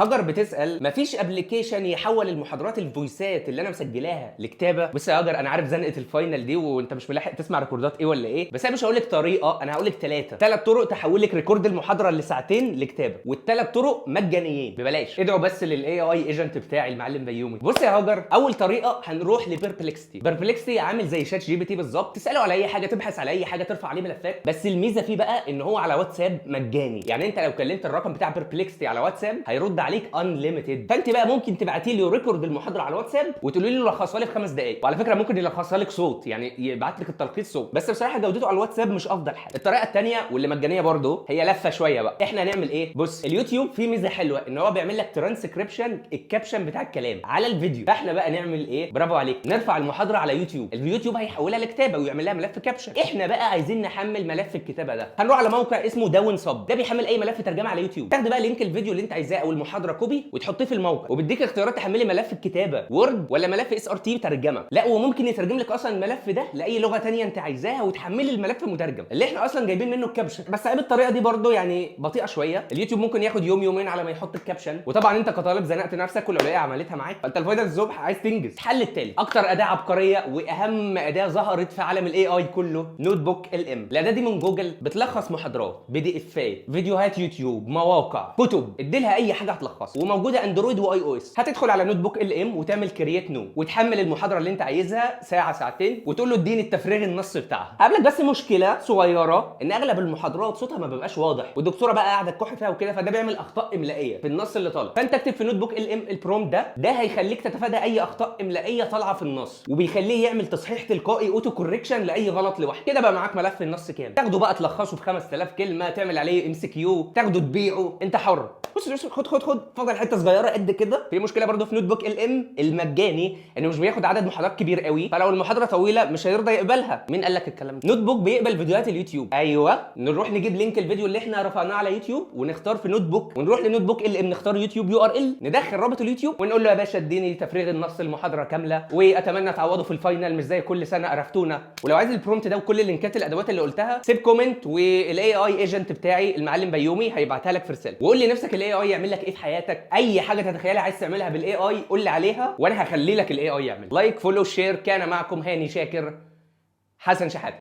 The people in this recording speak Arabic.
هاجر بتسأل مفيش ابلكيشن يحول المحاضرات الفويسات اللي انا مسجلاها لكتابه. بص يا هاجر، انا عارف زنقه الفاينل دي وانت مش ملاحق تسمع ريكوردات ايه ولا ايه، بس انا مش هقول لك طريقه، انا هقول لك ثلاث طرق تحول لك ريكورد المحاضره اللي ساعتين لكتابه، والثلاث طرق مجانيين ببلاش. ادعوا بس للاي اي ايجنت بتاعي المعلم بيومي. بص يا هاجر، اول طريقه هنروح لبيربلكستي. بيربلكستي عامل زي شات جي بي تي بالظبط، تساله على اي حاجه، تبحث على اي حاجه، ترفع عليه ملفات. بس الميزه فيه بقى ان هو على واتساب مجاني، يعني انت لو كلمت الرقم بتاع بيربلكستي على واتساب هيرد عليك انليميتد. فانت بقى ممكن تبعتي لي ريكورد المحاضره على الواتساب وتقولي لي لخصها لي في 5 دقائق، وعلى فكره ممكن يلخصها لك صوت، يعني يبعت لك التلخيص صوت، بس بصراحه جودته على الواتساب مش افضل حاجه. الطريقه الثانيه واللي مجانيه برده هي لفه شويه بقى. احنا هنعمل ايه؟ بص، اليوتيوب فيه ميزه حلوه ان هو بيعمل لك ترانسكريبشن الكابشن بتاع الكلام على الفيديو. فاحنا بقى نعمل ايه؟ برافو عليك، نرفع المحاضره على يوتيوب، اليوتيوب هيحولها لكتابه ويعمل لها ملف كابشن. احنا بقى عايزين نحمل ملف الكتابه ده، هنروح على موقع اسمه داون صب، ده بيحمل اي ملف ترجمه على يوتيوب. تاخد بقى لينك الفيديو اللي انت عايزاه او المحاضره كوبي وتحطيه في الموقع، وبيديك اختيارات تحملي ملف الكتابه وورد ولا ملف اس ار تي ترجمه. لا، وممكن يترجم لك اصلا الملف ده لاي لغه ثانيه انت عايزاها وتحملي الملف مترجم اللي احنا اصلا جايبين منه الكابشن. بس عيب الطريقه دي برده يعني بطيئه شويه، اليوتيوب ممكن ياخد يوم يومين على ما يحط الكابشن، وطبعا انت كطالب زنقت نفسك ولو لقيت عملتها معاك فانت الفايده الصبح عايز تنجز. الحل التالي اكتر اداه عبقريه واهم اداه ظهرت في عالم الاي اي كله، نوت بوك ال ام. الاداه دي من جوجل بتلخص محاضرات، بي دي افات، فيديوهات يوتيوب، مواقع، كتب، اديلها اي حاجه هتلخصها، وموجوده اندرويد واي او اس. هتدخل على نوت بوك ال ام وتعمل كرييت نو وتحمل المحاضره اللي انت عايزها ساعه ساعتين وتقول له اديني التفريغ النص بتاعها. قابلك بس مشكله صغيره ان اغلب المحاضرات صوتها ما بيبقاش واضح والدكتوره بقى قاعده تكح فيها وكده، فده بيعمل اخطاء املائيه في النص اللي طالع. فانت اكتب في نوت بوك ال ام البرومت ده هيخليك تتفادى اي اخطاء املائيه طالعه في النص، وبيخليه يعمل تصحيح تلقائي اوتو كوركشن لاي غلط لوحده. كده بقى معاك ملف النص كامل، تاخده بقى تلخصه في 5000 كلمه، تعمل عليه ام سي كيو، تاخده تبيعه، انت حر. بص خد فاضل حته صغيره قد كده. في مشكله برده في نوت بوك ال ام المجاني انه مش بياخد عدد محاضرات كبير قوي، فلو المحاضره طويله مش هيرضى يقبلها. مين قال لك الكلام ده؟ نوت بوك بيقبل فيديوهات اليوتيوب. ايوه، نروح نجيب لينك الفيديو اللي احنا رفعناه على يوتيوب ونختار في نوت بوك، ونروح لنوت بوك ال ام نختار يوتيوب يو ار ال، ندخل رابط اليوتيوب ونقول له يا باشا اديني تفريغ النص المحاضره كامله، واتمنى تعوضوا في الفاينل مش زي كل سنه قرفتونا. ولو عايز البرومت ده وكل اللينكات الادوات اللي قلتها سيب كومنت، والاي اي ايجنت بتاعي المعلم بيومي هيبعتها لك في رساله. وقول لي نفسك الاي اي يعمل لك ايه في حياتك، اي حاجه تتخيلها عايز تعملها بالاي اي قول لي عليها وانا هخلي لك الاي اي يعمل. لايك فولو شير، كان معكم هاني شاكر حسن شحاته.